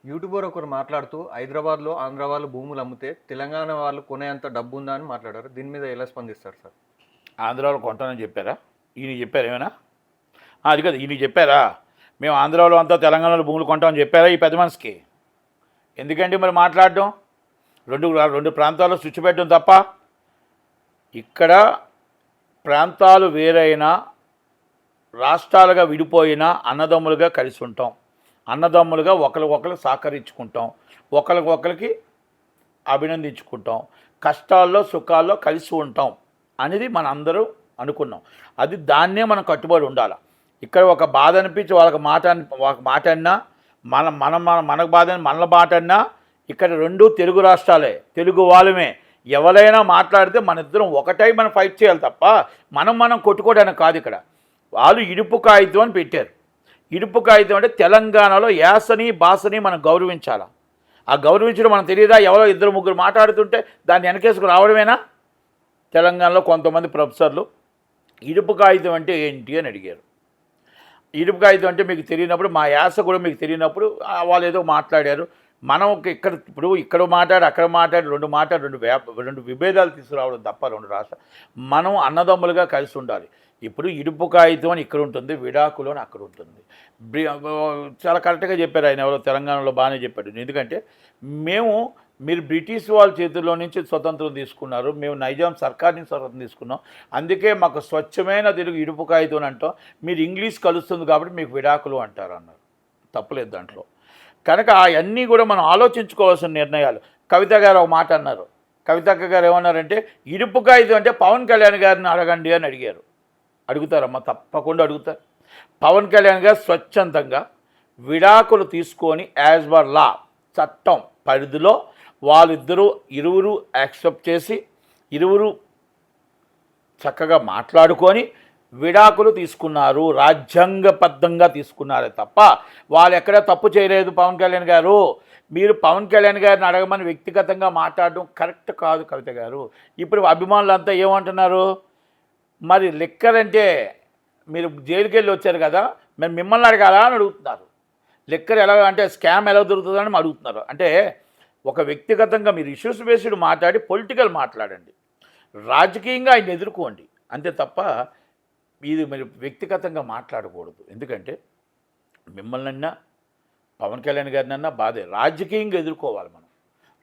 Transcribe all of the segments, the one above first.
YouTuber ఒకరు మాట్లాడుతూ హైదరాబాద్లో ఆంధ్ర వాళ్ళు భూములు అమ్మితే తెలంగాణ వాళ్ళు కొనేంత డబ్బు ఉందా అని మాట్లాడారు. దీని మీద ఎలా స్పందిస్తారు సార్? ఆంధ్రాలో కొంటానని చెప్పారా? ఈయన చెప్పారు ఏమైనా? అది కదా ఈయన చెప్పారా? మేము ఆంధ్రాలో అంతా తెలంగాణలో భూములు కొంటామని చెప్పారా ఈ పెద్ద మనిషికి? ఎందుకంటే మరి మాట్లాడడం రెండు రెండు ప్రాంతాల్లో స్విచ్ పెట్టడం తప్ప. ఇక్కడ ప్రాంతాలు వేరైనా రాష్ట్రాలుగా విడిపోయినా అన్నదమ్ములుగా కలిసి ఉంటాం, అన్నదమ్ములుగా ఒకరికొకరు సహకరించుకుంటాం, ఒకరికొకరికి అభినందించుకుంటాం, కష్టాల్లో సుఖాల్లో కలిసి ఉంటాం అనేది మన అందరూ అనుకున్నాం. అది దాన్నే మనం కట్టుబడి ఉండాలి. ఇక్కడ ఒక బాధ అనిపించి వాళ్ళకి మాట అన్నా మనకు బాధ మనల మాట అన్నా ఇక్కడ రెండు తెలుగు రాష్ట్రాలే, తెలుగు వాళ్ళమే. ఎవరైనా మాట్లాడితే మన ఇద్దరం ఒకటై మనం ఫైట్ చేయాలి తప్ప మనం కొట్టుకోవడానికి కాదు. ఇక్కడ వాళ్ళు ఇడుపు కాగితం అని పెట్టారు. ఇడుపు కాగితం అంటే తెలంగాణలో యాసని భాషని మనం గౌరవించాలి. ఆ గౌరవించడం మనం తెలియదా? ఎవరో ఇద్దరు ముగ్గురు మాట్లాడుతుంటే దాన్ని వెనకేసుకు రావడమేనా? తెలంగాణలో కొంతమంది ప్రొఫెసర్లు ఇడుపు కాగితం అంటే ఏంటి అని అడిగారు. ఇడుపు కాగితం అంటే మీకు తెలియనప్పుడు, మా యాస కూడా మీకు తెలియనప్పుడు వాళ్ళు ఏదో మాట్లాడారు. మనం ఇక్కడ మాట్లాడి అక్కడ మాట్లాడి రెండు విభేదాలు తీసుకురావడం తప్ప రెండు రాష్ట్రాలు మనం అన్నదమ్ములుగా కలిసి ఉండాలి. ఇప్పుడు ఇడుపు కాగితం అని ఇక్కడ ఉంటుంది, విడాకులు అని అక్కడ ఉంటుంది. చాలా కరెక్ట్గా చెప్పారు ఆయన, ఎవరో తెలంగాణలో బాగానే చెప్పాడు. ఎందుకంటే మీరు బ్రిటిష్ వాళ్ళ చేతుల్లో నుంచి స్వతంత్రం తీసుకున్నారు, మేము నైజాం సర్కార్ నుంచి స్వతంత్రం తీసుకున్నాం, అందుకే మాకు స్వచ్ఛమైన తెలుగు ఇడుపు కాగితం అంటాం. మీరు ఇంగ్లీష్ కలుస్తుంది కాబట్టి మీకు విడాకులు అంటారు అన్నారు. తప్పులేదు దాంట్లో. కనుక అవన్నీ కూడా మనం ఆలోచించుకోవాల్సిన నిర్ణయాలు. కవిత గారు ఒక మాట అన్నారు. కవితక్క గారు ఏమన్నారంటే ఇడుపు కాగితం అంటే పవన్ కళ్యాణ్ గారిని అడగండి అని అడిగారు. అడుగుతారమ్మా, తప్పకుండా అడుగుతారు. పవన్ కళ్యాణ్ గారు స్వచ్ఛందంగా విడాకులు తీసుకొని యాజ్ పర్ లా చట్టం పరిధిలో ఇరువురు యాక్సెప్ట్ చేసి ఇరువురు చక్కగా మాట్లాడుకొని విడాకులు తీసుకున్నారు, రాజ్యాంగబద్ధంగా తీసుకున్నారే తప్ప వాళ్ళు ఎక్కడా తప్పు చేయలేదు. పవన్ కళ్యాణ్ గారు, మీరు పవన్ కళ్యాణ్ గారిని అడగమని వ్యక్తిగతంగా మాట్లాడడం కరెక్ట్ కాదు కవిత గారు. ఇప్పుడు అభిమానులంతా ఏమంటున్నారు, మరి లిక్కర్ అంటే మీరు జైలుకి వెళ్ళి వచ్చారు కదా, మరి మిమ్మల్ని అడగాలా అని అడుగుతున్నారు. లిక్కర్ ఎలా అంటే స్కామ్ ఎలా దొరుకుతుందని అడుగుతున్నారు. అంటే ఒక వ్యక్తిగతంగా మీరు ఇష్యూస్ బేస్డ్ మాట్లాడి పొలిటికల్ మాట్లాడండి, రాజకీయంగా ఆయన ఎదుర్కోండి, అంతే తప్ప ఇది మరి వ్యక్తిగతంగా మాట్లాడకూడదు. ఎందుకంటే మిమ్మల్నన్నా పవన్ కళ్యాణ్ గారినన్నా బాధే, రాజకీయంగా ఎదుర్కోవాలి.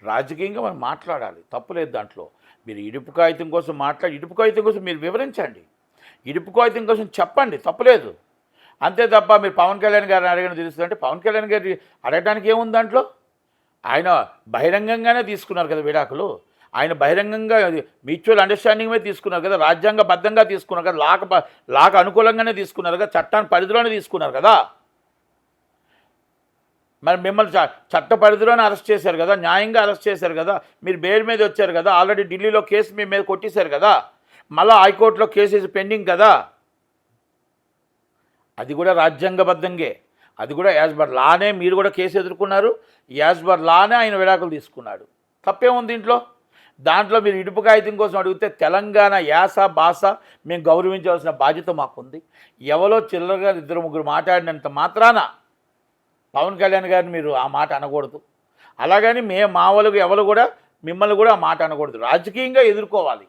రాజకీయంగా మనం మాట్లాడాలి, తప్పులేదు దాంట్లో. మీరు ఇడుపు కాగితం కోసం ఇడుపు కాగితం కోసం మీరు వివరించండి, ఇడుపు కాగితం కోసం చెప్పండి, తప్పులేదు. అంతే తప్ప మీరు పవన్ కళ్యాణ్ గారిని అడగని తెలుస్తుందంటే పవన్ కళ్యాణ్ గారి అడగడానికి ఏముంది దాంట్లో? ఆయన బహిరంగంగానే తీసుకున్నారు కదా విడాకులు. ఆయన బహిరంగంగా మ్యూచువల్ అండర్స్టాండింగ్ మీద తీసుకున్నారు కదా, రాజ్యాంగబద్ధంగా తీసుకున్నారు కదా, లాకు అనుకూలంగానే తీసుకున్నారు కదా, చట్టాన్ని పరిధిలోనే తీసుకున్నారు కదా. మరి మిమ్మల్ని చట్ట పరిధిలోనే అరెస్ట్ చేశారు కదా, న్యాయంగా అరెస్ట్ చేశారు కదా, మీరు బెయిల్ మీద వచ్చారు కదా, ఆల్రెడీ ఢిల్లీలో కేసు మీ మీద కొట్టేశారు కదా, మళ్ళీ హైకోర్టులో కేసు పెండింగ్ కదా. అది కూడా రాజ్యాంగబద్ధంగే, అది కూడా యాజ్ బర్ లానే మీరు కూడా కేసు ఎదుర్కొన్నారు, యాజ్ బర్ లానే ఆయన విడాకులు తీసుకున్నాడు. తప్పేముంది దీంట్లో? దాంట్లో మీరు ఇడుపు కాగితం కోసం అడిగితే తెలంగాణ యాస భాష మేము గౌరవించాల్సిన బాధ్యత మాకుంది. ఎవరో చిల్లరగా ఇద్దరు ముగ్గురు మాట్లాడినంత మాత్రాన పవన్ కళ్యాణ్ గారిని మీరు ఆ మాట అనకూడదు. అలాగని మా వాళ్ళకు ఎవరు కూడా మిమ్మల్ని కూడా ఆ మాట అనకూడదు. రాజకీయంగా ఎదుర్కోవాలి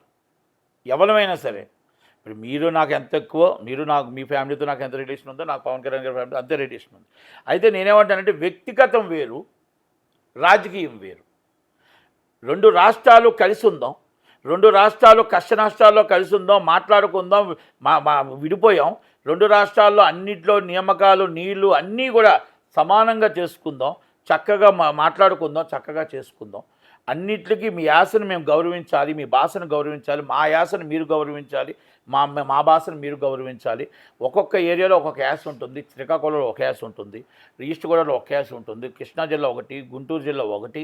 ఎవరమైనా సరే. ఇప్పుడు మీరు నాకు ఎంత ఎక్కువ, మీ ఫ్యామిలీతో నాకు ఎంత రిలేషన్ ఉందో నాకు పవన్ కళ్యాణ్ గారి ఫ్యామిలీ అంతే రిలేషన్ ఉంది. అయితే నేనేమంటానంటే వ్యక్తిగతం వేరు, రాజకీయం వేరు. రెండు రాష్ట్రాలు కలిసి ఉందాం, రెండు రాష్ట్రాలు కష్ట నష్టాల్లో కలిసి ఉందాం, మాట్లాడుకుందాం. విడిపోయాం, రెండు రాష్ట్రాల్లో అన్నింటిలో నియామకాలు నీళ్లు అన్నీ కూడా సమానంగా చేసుకుందాం, చక్కగా మాట్లాడుకుందాం, చక్కగా చేసుకుందాం. అన్నిటికీ మీ యాసను మేము గౌరవించాలి, మీ భాషను గౌరవించాలి, మా యాసను మీరు గౌరవించాలి, మా భాషను మీరు గౌరవించాలి. ఒక్కొక్క ఏరియాలో ఒక్కొక్క యాస ఉంటుంది. శ్రీకాకుళంలో ఒక యాస ఉంటుంది, ఈస్ట్ గోదావరిలో ఒక యాస ఉంటుంది, కృష్ణా జిల్లా ఒకటి, గుంటూరు జిల్లా ఒకటి,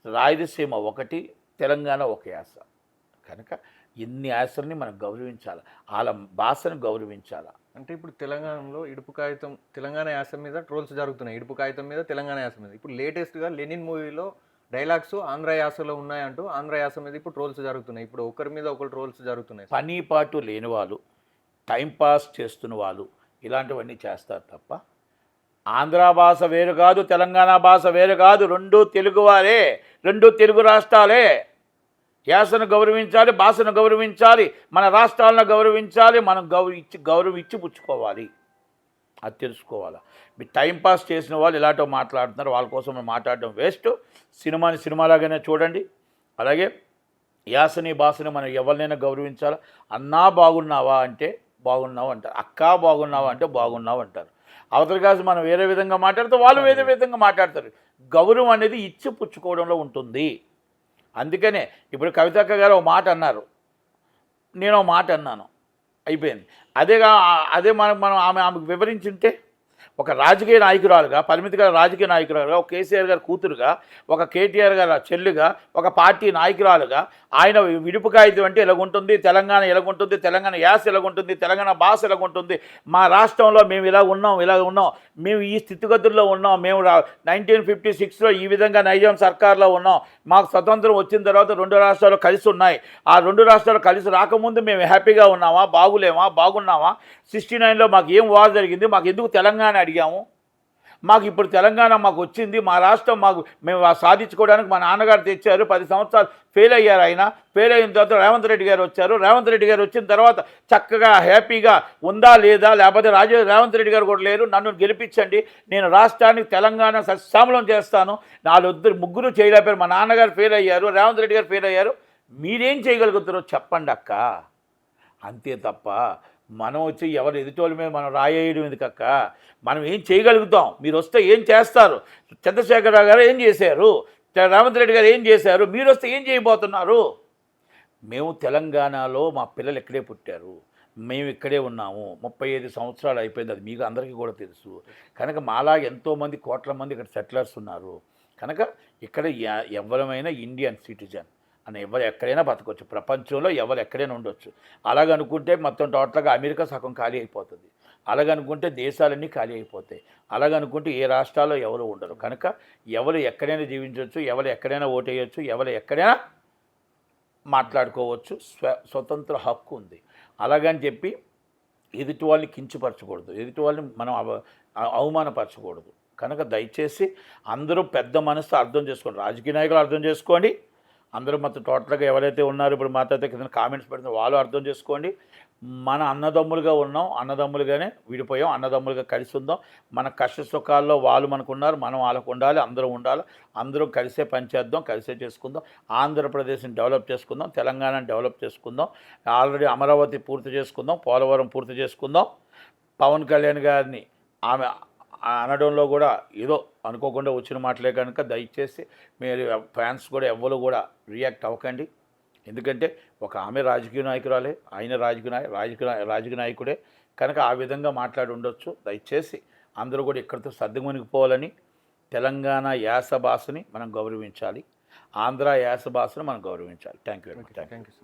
రాయలసీమ ఒకటి, తెలంగాణ ఒక యాస. కనుక ఇన్ని యాసల్ని మనం గౌరవించాలి, వాళ్ళ భాషను గౌరవించాలి. అంటే ఇప్పుడు తెలంగాణలో ఇడుపు కాగితం తెలంగాణ యాస మీద ట్రోల్స్ జరుగుతున్నాయి, ఇడుపు కాగితం మీద తెలంగాణ యాస మీద. ఇప్పుడు లేటెస్ట్గా లెనిన్ మూవీలో డైలాగ్స్ ఆంధ్ర యాసలో ఉన్నాయంటూ ఆంధ్ర యాస మీద ఇప్పుడు ట్రోల్స్ జరుగుతున్నాయి. ఇప్పుడు ఒకరి మీద ఒకరు ట్రోల్స్ జరుగుతున్నాయి. పని పాటు లేని వాళ్ళు, టైంపాస్ చేస్తున్న వాళ్ళు ఇలాంటివన్నీ చేస్తారు తప్ప ఆంధ్ర భాష వేరు కాదు, తెలంగాణ భాష వేరు కాదు. రెండు తెలుగువారే, రెండు తెలుగు రాష్ట్రాలే. యాసను గౌరవించాలి, భాషను గౌరవించాలి, మన రాష్ట్రాలను గౌరవించాలి, మనం గౌరవం ఇచ్చి పుచ్చుకోవాలి. అది తెలుసుకోవాలి. మీరు టైంపాస్ చేసిన వాళ్ళు ఇలాంటివి మాట్లాడుతున్నారు, వాళ్ళ కోసం మనం మాట్లాడడం వేస్ట్. సినిమాని సినిమాలాగానే చూడండి. అలాగే యాసని భాషని మనం ఎవరినైనా గౌరవించాలి. అన్నా బాగున్నావా అంటే బాగున్నావు అంటారు, అక్కా బాగున్నావా అంటే బాగున్నావు అంటారు. అవతల కాదు మనం వేరే విధంగా మాట్లాడితే వాళ్ళు వేరే విధంగా మాట్లాడతారు. గౌరవం అనేది ఇచ్చి పుచ్చుకోవడంలో ఉంటుంది. అందుకనే ఇప్పుడు కవితక్క గారు ఒక మాట అన్నారు, నేను ఒక మాట అన్నాను, అయిపోయింది. అదే మనం ఆమెకు వివరించుంటే, ఒక రాజకీయ నాయకురాలుగా, పరిమితిగా రాజకీయ నాయకురాలుగా, ఒక కేసీఆర్ గారి కూతురుగా, ఒక కేటీఆర్ గారి చెల్లిగా, ఒక పార్టీ నాయకురాలుగా ఆయన విడుపు కాగితం అంటే ఎలాగుంటుంది, తెలంగాణ ఎలాగుంటుంది, తెలంగాణ యాస ఎలాగుంటుంది, తెలంగాణ భాష ఎలాగుంటుంది, మా రాష్ట్రంలో మేము ఇలా ఉన్నాం, మేము ఈ స్థితిగతుల్లో ఉన్నాం, మేము 1956లో ఈ విధంగా నైజాం సర్కార్లో ఉన్నాం, మాకు స్వతంత్రం వచ్చిన తర్వాత రెండు రాష్ట్రాలు కలిసి ఉన్నాయి, ఆ రెండు రాష్ట్రాలు కలిసి రాకముందు మేము హ్యాపీగా ఉన్నామా, బాగున్నామా, 69లో మాకు ఏం వార్ జరిగింది, మాకు ఎందుకు తెలంగాణ అడిగాము, మాకు ఇప్పుడు తెలంగాణ మాకు వచ్చింది, మా రాష్ట్రం మేము సాధించుకోవడానికి మా నాన్నగారు తెచ్చారు, 10 సంవత్సరాలు ఫెయిల్ అయ్యారు. ఆయన ఫెయిల్ అయిన తర్వాత రేవంత్ రెడ్డి గారు వచ్చారు. రేవంత్ రెడ్డి గారు వచ్చిన తర్వాత చక్కగా హ్యాపీగా ఉందా లేదా, లేకపోతే రేవంత్ రెడ్డి గారు కూడా లేరు, నన్ను గెలిపించండి, నేను రాష్ట్రానికి తెలంగాణ సస్యామలం చేస్తాను. ముగ్గురు చేయలేపారు. మా నాన్నగారు ఫెయిల్ అయ్యారు, రేవంత్ రెడ్డి గారు ఫెయిల్ అయ్యారు, మీరేం చేయగలుగుతారో చెప్పండి అక్క. అంతే తప్ప మనం వచ్చి ఎవరు ఎదుటోళ్ళ మీద మనం రాయేయడం ఎందుకక్క? మనం ఏం చేయగలుగుతాం? మీరు వస్తే ఏం చేస్తారు? చంద్రశేఖరరావు గారు ఏం చేశారు, రేవంత్ రెడ్డి గారు ఏం చేశారు, మీరు వస్తే ఏం చేయబోతున్నారు? మేము తెలంగాణలో మా పిల్లలు ఇక్కడే పుట్టారు, మేము ఇక్కడే ఉన్నాము, 35 సంవత్సరాలు అయిపోయింది, అది మీకు అందరికీ కూడా తెలుసు. కనుక మాలా ఎంతోమంది కోట్ల మంది ఇక్కడ సెటిలర్స్ ఉన్నారు. కనుక ఇక్కడ ఎవరమైనా ఇండియన్ సిటిజన్ అని ఎవరు ఎక్కడైనా బతకొచ్చు, ప్రపంచంలో ఎవరు ఎక్కడైనా ఉండొచ్చు. అలాగనుకుంటే మొత్తం టోటల్గా అమెరికా సగం ఖాళీ అయిపోతుంది, అలాగనుకుంటే దేశాలన్నీ ఖాళీ అయిపోతాయి, అలాగనుకుంటే ఏ రాష్ట్రాల్లో ఎవరు ఉండరు. కనుక ఎవరు ఎక్కడైనా జీవించవచ్చు, ఎవరు ఎక్కడైనా ఓటేయచ్చు, ఎవరు ఎక్కడైనా మాట్లాడుకోవచ్చు, స్వతంత్ర హక్కు ఉంది. అలాగని చెప్పి ఎదుటి వాళ్ళని కించపరచకూడదు, ఎదుటి వాళ్ళని మనం అవమానపరచకూడదు. కనుక దయచేసి అందరూ పెద్ద మనసు అర్థం చేసుకోండి, రాజకీయ నాయకులు అర్థం చేసుకోండి, అందరూ మొత్తం టోటల్గా ఎవరైతే ఉన్నారో ఇప్పుడు మాట్లాడితే కింద కామెంట్స్ పెడుతున్నారు వాళ్ళు అర్థం చేసుకోండి. మన అన్నదమ్ములుగా ఉన్నాం, అన్నదమ్ములుగానే విడిపోయాం, అన్నదమ్ములుగా కలిసి ఉందాం. మన కష్ట సుఖాల్లో వాళ్ళు మనకు ఉన్నారు, మనం వాళ్ళకు ఉండాలి, అందరూ ఉండాలి, అందరూ కలిసే పనిచేద్దాం, కలిసే చేసుకుందాం. ఆంధ్రప్రదేశ్ని డెవలప్ చేసుకుందాం, తెలంగాణని డెవలప్ చేసుకుందాం. ఆల్రెడీ అమరావతి పూర్తి చేసుకుందాం, పోలవరం పూర్తి చేసుకుందాం. పవన్ కళ్యాణ్ గారిని ఆమె అనడంలో కూడా ఏదో అనుకోకుండా వచ్చిన మాటలే కనుక దయచేసి మీరు ఫ్యాన్స్ కూడా ఎవ్వరు కూడా రియాక్ట్ అవ్వకండి. ఎందుకంటే ఒక ఆమె రాజకీయ నాయకురాలే, ఆయన రాజకీయ నాయకుడే కనుక ఆ విధంగా మాట్లాడి ఉండొచ్చు. దయచేసి అందరూ కూడా ఇక్కడితో సర్దుమణిగిపోవాలని, తెలంగాణ యాస భాషని మనం గౌరవించాలి, ఆంధ్ర యాస భాషను మనం గౌరవించాలి. Thank you very much. Thank you sir.